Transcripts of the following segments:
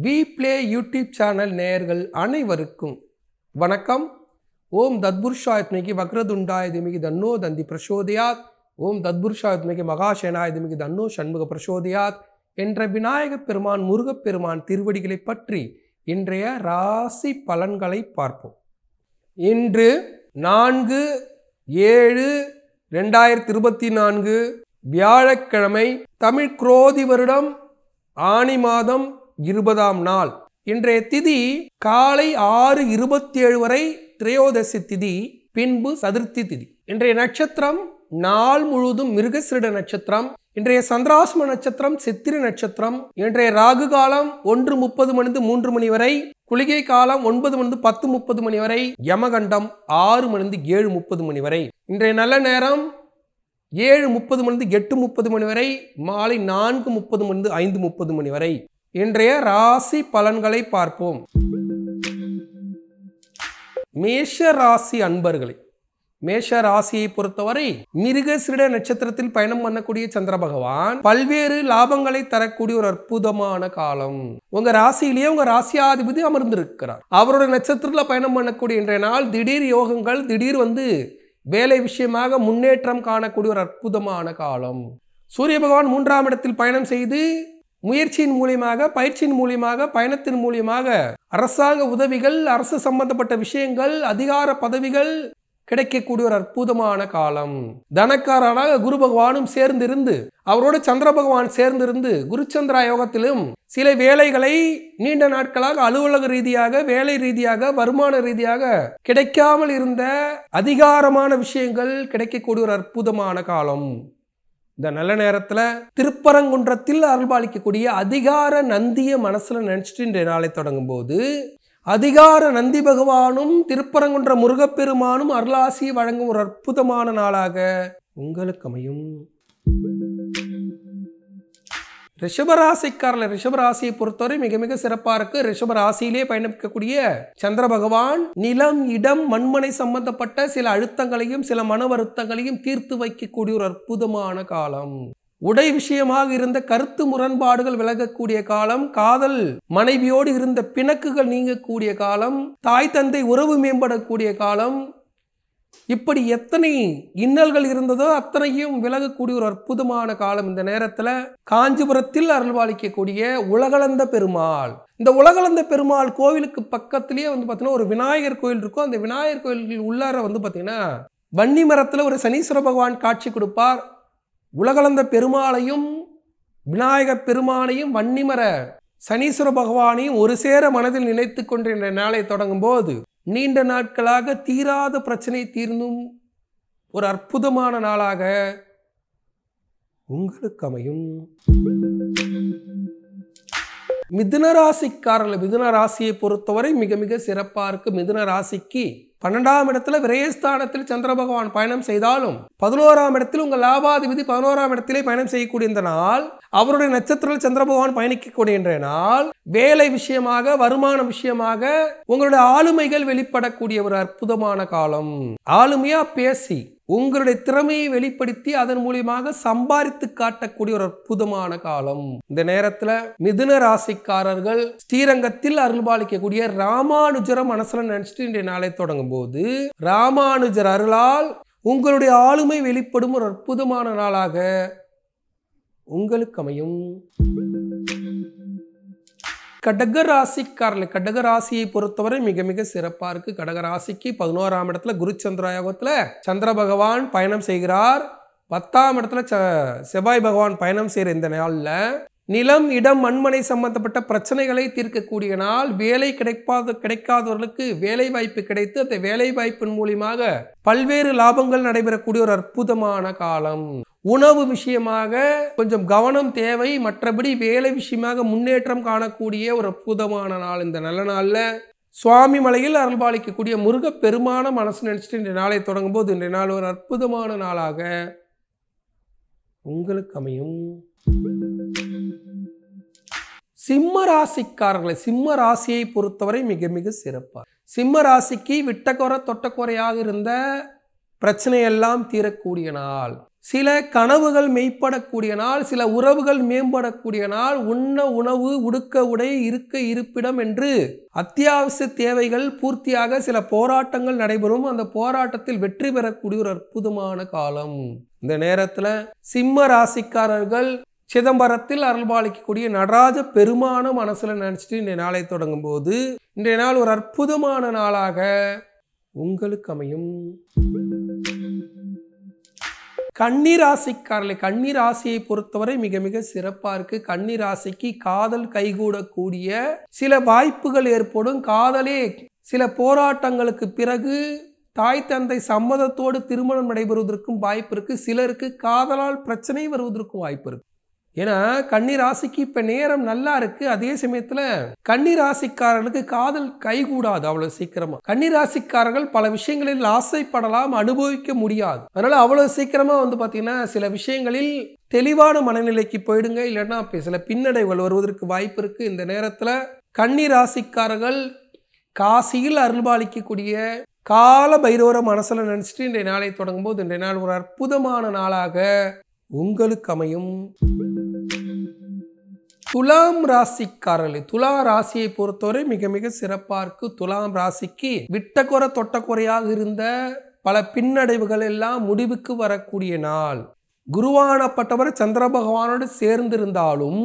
We play YouTube channel நேயர்கள் அனைவருக்கும் வணக்கம். ஓம் தத்புருஷாயத்மிகி வக்ரதுண்டாய திமிகி தன்னோ தந்தி பிரசோதயாத். ஓம் தத்புருஷாயத்மிகி மகாசேனாய திமிகி தன்னோ சண்முக பிரசோதயாத் என்ற விநாயகப் பெருமான் முருகப்பெருமான் திருவடிகளை பற்றி இன்றைய ராசி பலன்களை பார்ப்போம். இன்று 4/7/2024 வியாழக்கிழமை, தமிழ் குரோதி வருடம் ஆனி மாதம் 20ஆம் நாள். இன்றைய திதி காலை 6:27 வரை திரையோதசி திதி, பின்பு சதுர்த்தி திதி. இன்றைய நட்சத்திரம் நாள் முழுவதும் மிருகசிருட நட்சத்திரம். இன்றைய சந்திராஷ்ம நட்சத்திரம் சித்திரை நட்சத்திரம். இன்றைய ராகு காலம் 1:30 மணி 3 மணி வரை, குளிகை காலம் 9 மணி 10:30 மணி வரை, யமகண்டம் 6 மணி 7:30 மணி வரை. இன்றைய நல்ல நேரம் 7:30 மணி 8:30 மணி வரை, மாலை 4:30 மணி 5:30 மணி வரை. இன்றைய ராசி பலன்களை பார்ப்போம். மேஷ ராசி அன்பர்களே, மேஷ ராசியை பொறுத்தவரை மிருகசிருட நட்சத்திரத்தில் பயணம் பண்ணக்கூடிய சந்திர பகவான் பல்வேறு லாபங்களை தரக்கூடிய ஒரு அற்புதமான காலம். உங்க ராசியிலேயே உங்க ராசியாதிபதி அமர்ந்திருக்கிறார். அவரோட நட்சத்திரத்துல பயணம் பண்ணக்கூடிய இன்றைய நாள் திடீர் யோகங்கள், திடீர் வேலை விஷயமாக முன்னேற்றம் காணக்கூடிய ஒரு அற்புதமான காலம். சூரிய பகவான் 3ஆம் இடத்தில் பயணம் செய்து முயற்சியின் மூலியமாக, பயிற்சியின் மூலியமாக, பயணத்தின் மூலியமாக அரசாங்க உதவிகள், அரசு சம்பந்தப்பட்ட விஷயங்கள், அதிகார பதவிகள் கிடைக்கக்கூடிய ஒரு அற்புதமான காலம். தனக்காரனாக குரு பகவானும் சேர்ந்திருந்து, அவரோட சந்திர பகவான் சேர்ந்திருந்து குருச்சந்திரா யோகத்திலும் சில வேலைகளை நீண்ட நாட்களாக அலுவலக ரீதியாக, வேலை ரீதியாக, வருமான ரீதியாக கிடைக்காமல் இருந்த அதிகாரமான விஷயங்கள் கிடைக்கக்கூடிய ஒரு அற்புதமான காலம். இந்த நல்ல நேரத்துல திருப்பரங்குன்றத்தில் அருள்பாலிக்கக்கூடிய அதிகார நந்திய மனசுல நினைச்சிட்டு இன்றைய நாளை தொடங்கும் போது, அதிகார நந்தி பகவானும் திருப்பரங்குன்ற முருகப்பெருமானும் அருளாசியை வழங்கும் ஒரு அற்புதமான நாளாக உங்களுக்கு அமையும். ரிஷபராசிக்காரர்கள், ரிஷபராசியை பொறுத்தவரை மிக மிக சிறப்பா இருக்கு. ரிஷபராசியிலே பயணிக்கக்கூடிய சந்திர பகவான் நிலம், இடம், மண்மனை சம்பந்தப்பட்ட சில அழுத்தங்களையும் சில மன வருத்தங்களையும் தீர்த்து வைக்கக்கூடிய ஒரு அற்புதமான காலம். உடை விஷயமாக இருந்த கருத்து முரண்பாடுகள் விலகக்கூடிய காலம். காதல் மனைவியோடு இருந்த பிணக்குகள் நீங்கக்கூடிய காலம். தாய் தந்தை உறவு மேம்படக்கூடிய காலம். இப்படி எத்தனை இன்னல்கள் இருந்ததோ அத்தனையும் விலகக்கூடிய ஒரு அற்புதமான காலம். இந்த நேரத்துல காஞ்சிபுரத்தில் அருள்பாலிக்கக்கூடிய உலகளந்த பெருமாள், இந்த உலகளந்த பெருமாள் கோவிலுக்கு பக்கத்திலேயே பாத்தீங்கன்னா ஒரு விநாயகர் கோயில் இருக்கும். அந்த விநாயகர் கோயில் உள்ளார பாத்தீங்கன்னா வன்னி மரத்துல ஒரு சனீஸ்வர பகவான் காட்சி கொடுப்பார். உலகளந்த பெருமாளையும் விநாயகர் பெருமானையும் வன்னிமர சனீஸ்வர பகவானையும் ஒரு சேர மனதில் நினைத்து கொண்டு இந்த நாளை தொடங்கும் போது நீண்ட நாட்களாக தீராத பிரச்சனை தீர்ந்தும் ஒரு அற்புதமான நாளாக உங்களுக்கு அமையும். மிதுன ராசிக்காரர்கள், மிதுன ராசியை பொறுத்தவரை மிக மிக சிறப்பா இருக்கு. மிதுன ராசிக்கு 12ஆம் இடத்துல விரயஸ்தானத்தில் சந்திர பகவான் பயணம் செய்தாலும் 11ஆம் இடத்தில் உங்கள் லாபாதிபதி 11ஆம் இடத்திலே பயணம் செய்யக்கூடிய இந்த நாள், அவருடைய நட்சத்திரத்தில் சந்திர பகவான் பயணிக்கக்கூடிய இன்றைய நாள் வேலை விஷயமாக, வருமான விஷயமாக உங்களுடைய ஆளுமைகள் வெளிப்படக்கூடிய ஒரு அற்புதமான காலம். ஆளுமையா பேசி உங்களுடைய திறமையை வெளிப்படுத்தி அதன் மூலியமாக சம்பாதித்து காட்டக்கூடிய ஒரு அற்புதமான காலம். இந்த நேரத்துல மிதுன ராசிக்காரர்கள் ஸ்ரீரங்கத்தில் அருள்பாலிக்கக்கூடிய ராமானுஜர மனசுல நினைச்சிட்டு இன்றைய நாளை தொடங்கும் போது ராமானுஜர் அருளால் உங்களுடைய ஆளுமை வெளிப்படும் ஒரு அற்புதமான நாளாக உங்களுக்கு அமையும். கடகராசிக்காரர்கள், கடகராசியை பொறுத்தவரை மிக மிக சிறப்பா இருக்கு. கடகராசிக்கு 11ஆம் இடத்துல குருச்சந்திர யோகத்துல சந்திர பகவான் பயணம் செய்கிறார். 10ஆம் இடத்துல செவ்வாய் பகவான் பயணம் செய்கிற இந்த நாள்ல நிலம், இடம், மண்மனை சம்பந்தப்பட்ட பிரச்சனைகளை தீர்க்கக்கூடிய நாள். வேலை கிடைக்காதவர்களுக்கு வேலை வாய்ப்பு கிடைத்து அந்த வேலை வாய்ப்பின் மூலியமாக பல்வேறு லாபங்கள் நடைபெறக்கூடிய ஒரு அற்புதமான காலம். உணவு விஷயமாக கொஞ்சம் கவனம் தேவை. மற்றபடி வேலை விஷயமாக முன்னேற்றம் காணக்கூடிய ஒரு அற்புதமான நாள். இந்த நல்ல நாள்ல சுவாமி மலையில் அருள்பாலிக்கக்கூடிய முருக பெருமான மனசு நினைச்சிட்டு இந்த நாளை தொடங்கும் போது இன்றைய நாள் ஒரு அற்புதமான நாளாக உங்களுக்கு அமையும். சிம்ம ராசிக்காரர்களை, சிம்ம ராசியை பொறுத்தவரை மிக மிக சிறப்பா. சிம்ம ராசிக்கு விட்டக்குறை தொட்டக்குறையாக இருந்த பிரச்சனையெல்லாம் தீரக்கூடிய நாள். சில கனவுகள் மெய்ப்படக்கூடிய நாள், சில உறவுகள் மேம்படக்கூடிய நாள், உண்ண உணவு, உடுக்க உடை, இருக்க இருப்பிடம் என்று அத்தியாவசிய தேவைகள் பூர்த்தியாக சில போராட்டங்கள் நடைபெறும். அந்த போராட்டத்தில் வெற்றி பெறக்கூடிய ஒரு அற்புதமான காலம். இந்த நேரத்தில் சிம்ம ராசிக்காரர்கள் சிதம்பரத்தில் அருள்பாலிக்கக்கூடிய நடராஜ பெருமான மனசுல நினைச்சிட்டு இன்றைய நாளை தொடங்கும் போது இன்றைய நாள் ஒரு அற்புதமான நாளாக உங்களுக்கு அமையும். கன்னிராசிக்காரர்களை, கன்னிராசியை பொறுத்தவரை மிக மிக சிறப்பா இருக்கு. கன்னிராசிக்கு காதல் கைகூடக்கூடிய சில வாய்ப்புகள் ஏற்படும். காதலே சில போராட்டங்களுக்கு பிறகு தாய் தந்தை சம்மதத்தோடு திருமணம் நடைபெறுவதற்கும் வாய்ப்பு இருக்கு. சிலருக்கு காதலால் பிரச்சனை வருவதற்கும் வாய்ப்பு இருக்கு. ஏன்னா கன்னிராசிக்கு இப்ப நேரம் நல்லா இருக்கு. அதே சமயத்துல கன்னிராசிக்காரர்களுக்கு காதல் கைகூடாது அவ்வளவு சீக்கிரமா. கன்னிராசிக்காரர்கள் பல விஷயங்களில் ஆசைப்படலாம், அனுபவிக்க முடியாது. அதனால அவ்வளவு சீக்கிரமா பாத்தீங்கன்னா சில விஷயங்களில் தெளிவான மனநிலைக்கு போயிடுங்க. இல்லைன்னா சில பின்னடைவுகள் வருவதற்கு வாய்ப்பு இருக்கு. இந்த நேரத்துல கன்னிராசிக்காரர்கள் காசியில் அருள்பாலிக்கக்கூடிய கால பைரவர மனசுல நினைச்சிட்டு இன்றைய நாளை தொடங்கும் போது இன்றைய நாள் ஒரு அற்புதமான நாளாக உங்களுக்கு அமையும். துலாம் ராசிக்காரர்களே, துலா ராசியை பொறுத்தவரை மிக மிக சிறப்பா இருக்கு. துலாம் ராசிக்கு விட்டக்குறை தொட்டக்குறையாக இருந்த பல பின்னடைவுகள் எல்லாம் முடிவுக்கு வரக்கூடிய நாள். குருவானப்பட்டவர் சந்திர பகவானோடு சேர்ந்திருந்தாலும்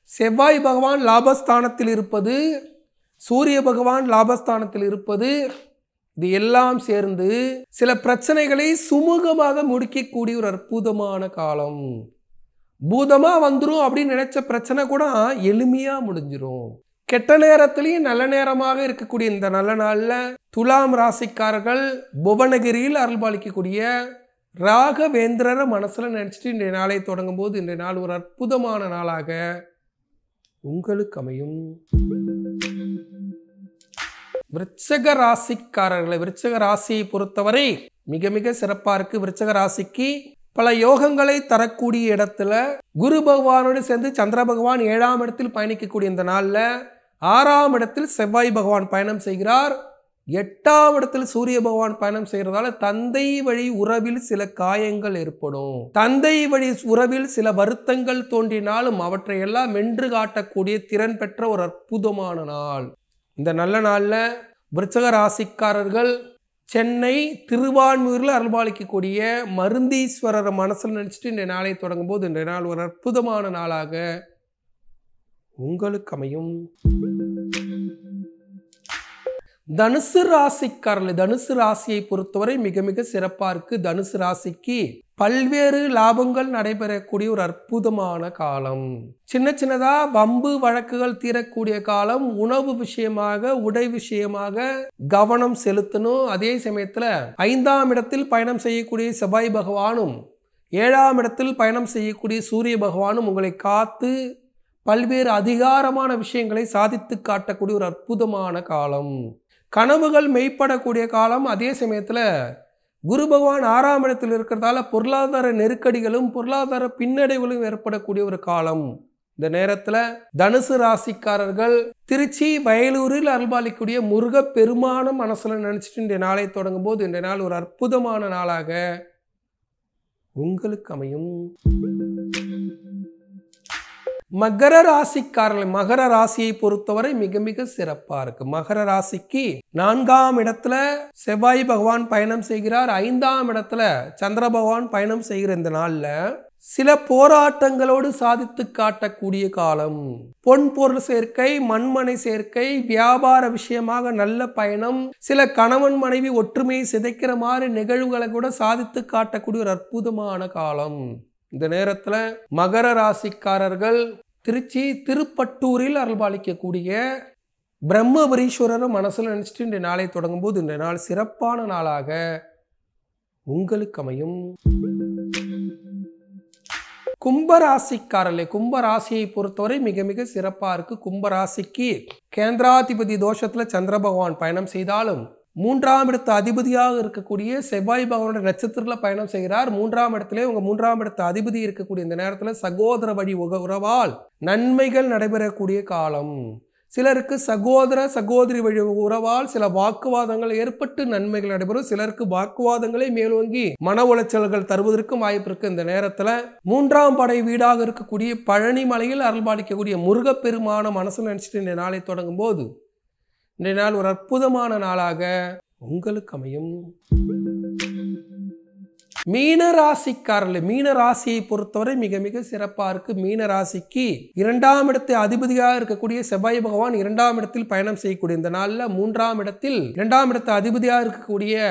செவ்வாய் பகவான் லாபஸ்தானத்தில் இருப்பது, சூரிய பகவான் லாபஸ்தானத்தில் இருப்பது, இது எல்லாம் சேர்ந்து சில பிரச்சனைகளை சுமூகமாக முடிக்கக்கூடிய ஒரு அற்புதமான காலம். பூதமா வந்துரும் அப்படின்னு நினைச்ச பிரச்சனை கூட எளிமையா முடிஞ்சிரும். கெட்ட நேரத்திலையும் நல்ல நேரமாக இருக்கக்கூடிய இந்த நல்ல நாள்ல துலாம் ராசிக்காரர்கள் புவனகிரியில் அருள்பாலிக்கக்கூடிய ராகவேந்திரரை மனசுல நினைச்சிட்டு இன்றைய நாளை தொடங்கும் போது இன்றைய நாள் ஒரு அற்புதமான நாளாக உங்களுக்கு அமையும். விருச்சக ராசிக்காரர்களை, விருச்சக ராசியை பொறுத்தவரை மிக மிக சிறப்பா இருக்கு. விருச்சக ராசிக்கு பல யோகங்களை தரக்கூடிய இடத்துல குரு பகவானோடு சேர்ந்து சந்திர பகவான் 7ஆம் இடத்தில் பயணிக்கக்கூடிய இந்த நாள்ல 6ஆம் இடத்தில் செவ்வாய் பகவான் பயணம் செய்கிறார். 8ஆம் இடத்தில் சூரிய பகவான் பயணம் செய்யறதால தந்தை வழி உறவில் சில காயங்கள் ஏற்படும். தந்தை வழி உறவில் சில வருத்தங்கள் தோன்றினாலும் அவற்றை எல்லாம் வென்று காட்டக்கூடிய திறன் பெற்ற ஒரு அற்புதமான நாள். இந்த நல்ல நாள்ல விருச்சக ராசிக்காரர்கள் சென்னை திருவான்மியூரில் அருள்பாலிக்கக்கூடிய மருந்தீஸ்வரர் மனசில் நினைச்சிட்டு இன்றைய நாளை தொடங்கும் போது இன்றைய நாள் ஒரு அற்புதமான நாளாக உங்களுக்கு அமையும். தனுசு ராசிக்காரர்கள், தனுசு ராசியை பொறுத்தவரை மிக மிக சிறப்பா இருக்கு. தனுசு ராசிக்கு பல்வேறு லாபங்கள் நடைபெறக்கூடிய ஒரு அற்புதமான காலம். சின்ன சின்னதா வம்பு வழக்குகள் தீரக்கூடிய காலம். உணவு விஷயமாக, உடை விஷயமாக கவனம் செலுத்தணும். அதே சமயத்துல 5ஆம் இடத்தில் பயணம் செய்யக்கூடிய செவ்வாய் பகவானும் 7ஆம் இடத்தில் பயணம் செய்யக்கூடிய சூரிய பகவானும் உங்களை காத்து பல்வேறு அதிகாரமான விஷயங்களை சாதித்து காட்டக்கூடிய ஒரு அற்புதமான காலம். கனவுகள் மெய்ப்படக்கூடிய காலம். அதே சமயத்துல குரு பகவான் 6ஆம் இடத்தில் இருக்கிறதால பொருளாதார நெருக்கடிகளும் பொருளாதார பின்னடைவுகளும் ஏற்படக்கூடிய ஒரு காலம். இந்த நேரத்துல தனுசு ராசிக்காரர்கள் திருச்சி வயலூரில் அருள்பாலிக்கூடிய முருக பெருமான மனசுல நினைச்சிட்டு இந்த நாளை தொடங்கும் போது இந்த நாள் ஒரு அற்புதமான நாளாக உங்களுக்கு அமையும். மகர ராசிக்காரர்கள், மகர ராசியை பொறுத்தவரை மிக மிக சிறப்பா இருக்கு. மகர ராசிக்கு 4ஆம் இடத்துல செவ்வாய் பகவான் பயணம் செய்கிறார். 5ஆம் இடத்துல சந்திர பகவான் பயணம் செய்கிற இந்த நாள்ல சில போராட்டங்களோடு சாதித்து காட்டக்கூடிய காலம். பொன் பொருள் சேர்க்கை, மண்மனை சேர்க்கை, வியாபார விஷயமாக நல்ல பயணம், சில கணவன் மனைவி ஒற்றுமையை சிதைக்கிற மாதிரி நிகழ்வுகளை கூட சாதித்து காட்டக்கூடிய ஒரு அற்புதமான காலம். இந்த நேரத்துல மகர ராசிக்காரர்கள் திருச்சி திருப்பட்டூரில் அருள்பாலிக்கக்கூடிய பிரம்மபுரீஸ்வரர் மனசுல நினைச்சிட்டு இந்த நாளை தொடங்கும் போது இந்த நாள் சிறப்பான நாளாக உங்களுக்கு அமையும். கும்பராசிக்காரர்களே, கும்பராசியை பொறுத்தவரை மிக மிக சிறப்பா இருக்கு. கும்பராசிக்கு கேந்திராதிபதி தோஷத்துல சந்திர பகவான் பயணம் செய்தாலும் 3ஆம் இடத்து அதிபதியாக இருக்கக்கூடிய செவ்வாய் பகவானோட நட்சத்திரத்தில் பயணம் செய்கிறார். 3ஆம் இடத்துல உங்க 3ஆம் இடத்து அதிபதி இருக்கக்கூடிய இந்த நேரத்தில் சகோதர வழி உறவால் நன்மைகள் நடைபெறக்கூடிய காலம். சிலருக்கு சகோதர சகோதரி வழி உறவால் சில வாக்குவாதங்கள் ஏற்பட்டு நன்மைகள் நடைபெறும். சிலருக்கு வாக்குவாதங்களே மேலோங்கி மன உளைச்சல்கள் தருவதற்கும் வாய்ப்பு இருக்கு. இந்த நேரத்தில் 3ஆம் படை வீடாக இருக்கக்கூடிய பழனி மலையில் அருள்பாலிக்கக்கூடிய முருகப்பெருமான மனசுல நினைச்சிட்டு இந்த நாளை தொடங்கும் போது இன்றைய நாள் ஒரு அற்புதமான நாளாக உங்களுக்கு அமையும். மீனராசிக்காரர்கள், மீனராசியை பொறுத்தவரை மிக மிக சிறப்பா இருக்கு. மீனராசிக்கு 2ஆம் இடத்தை அதிபதியாக இருக்கக்கூடிய செவ்வாய் பகவான் 2ஆம் இடத்தில் பயணம் செய்யக்கூடிய இந்த நாள்ல 3ஆம் இடத்தில் 2ஆம் இடத்தை அதிபதியாக இருக்கக்கூடிய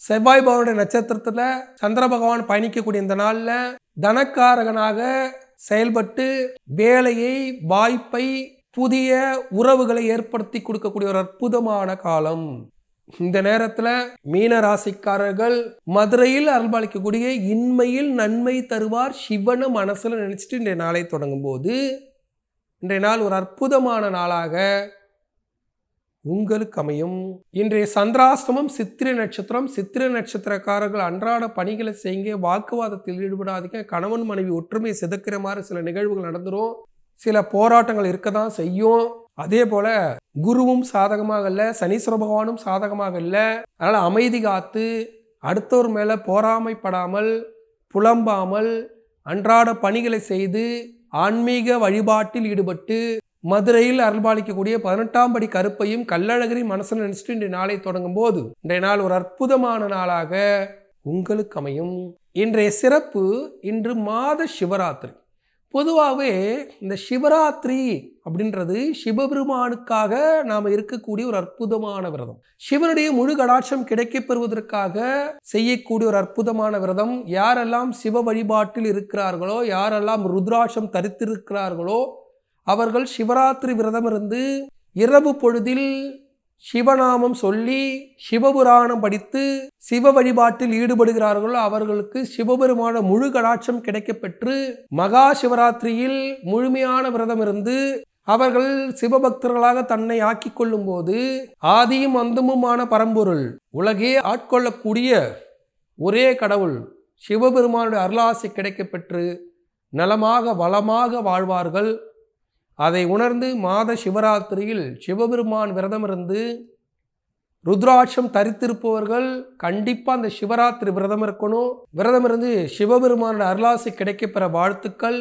செவ்வாய் பகவானுடைய நட்சத்திரத்துல சந்திர பகவான் பயணிக்கக்கூடிய இந்த நாள்ல தனக்காரகனாக செயல்பட்டு வேலையை, வாய்ப்பை, புதிய உறவுகளை ஏற்படுத்தி கொடுக்கக்கூடிய ஒரு அற்புதமான காலம். இந்த நேரத்தில் மீன ராசிக்காரர்கள் மதுரையில் அருள்பாலிக்கக்கூடிய இன்மையில் நன்மை தருவார் சிவனை மனசுல நினைச்சிட்டு இன்றைய நாளை தொடங்கும் போது இன்றைய நாள் ஒரு அற்புதமான நாளாக உங்களுக்கு அமையும். இன்றைய சந்திராஷ்டமம் சித்திரை நட்சத்திரம். சித்திரை நட்சத்திரக்காரர்கள் அன்றாட பணிகளை செய்யுங்க, வாக்குவாதத்தில் ஈடுபடாதீங்க. கணவன் மனைவி ஒற்றுமை சிதைக்கிற மாதிரி சில நிகழ்வுகள் நடந்துரும். சில போராட்டங்கள் இருக்க தான் செய்யும். அதே போல குருவும் சாதகமாக இல்லை, சனீஸ்வர பகவானும் சாதகமாக இல்லை. அதனால் அமைதி காத்து அடுத்தவர் மேலே பொறாமைப்படாமல் புலம்பாமல் அன்றாட பணிகளை செய்து ஆன்மீக வழிபாட்டில் ஈடுபட்டு மதுரையில் அருள்பாலிக்கக்கூடிய 18ஆம் படி கருப்பையும் கள்ளழகரி மனசில் நினைச்சிட்டு இன்றைய நாளை தொடங்கும் போது இன்றைய நாள் ஒரு அற்புதமான நாளாக உங்களுக்கு அமையும். இன்றைய சிறப்பு, இன்று மாத சிவராத்திரி. பொதுவாகவே இந்த சிவராத்திரி அப்படின்றது சிவபெருமானுக்காக நாம் இருக்கக்கூடிய ஒரு அற்புதமான விரதம். சிவனுடைய முழு கடாட்சம் கிடைக்கப் பெறுவதற்காக செய்யக்கூடிய ஒரு அற்புதமான விரதம். யாரெல்லாம் சிவ வழிபாட்டில் இருக்கிறார்களோ, யாரெல்லாம் ருத்ராட்சம் தரித்திருக்கிறார்களோ அவர்கள் சிவராத்திரி விரதம் இருந்து இரவு பொழுதில் சிவநாமம் சொல்லி சிவபுராணம் படித்து சிவ வழிபாட்டில் ஈடுபடுகிறார்களோ அவர்களுக்கு சிவபெருமான முழு கடாட்சம் கிடைக்கப்பெற்று மகா சிவராத்திரியில் முழுமையான விரதம் இருந்து அவர்கள் சிவபக்தர்களாக தன்னை ஆக்கிக் கொள்ளும் போது ஆதியும் அந்தமுமான பரம்பொருள், உலகே ஆட்கொள்ளக்கூடிய ஒரே கடவுள் சிவபெருமானுடைய அருளாசி கிடைக்கப்பெற்று நலமாக வளமாக வாழ்வார்கள். அதை உணர்ந்து மாத சிவராத்திரியில் சிவபெருமான் விரதம் இருந்து ருத்ராட்சம் தரித்திருப்பவர்கள் கண்டிப்பாக அந்த சிவராத்திரி விரதம் இருக்கணும். விரதம் இருந்து சிவபெருமானோட அருளாசி கிடைக்கப்பெற வாழ்த்துக்கள்.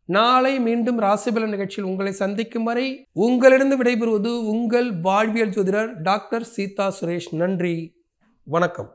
நாளை மீண்டும் ராசிபலன் நிகழ்ச்சியில் உங்களை சந்திக்கும் வரை உங்களிடம் விடைபெறுவது உங்கள் வாழ்வியல் ஜோதிடர் டாக்டர் சீதா சுரேஷ். நன்றி, வணக்கம்.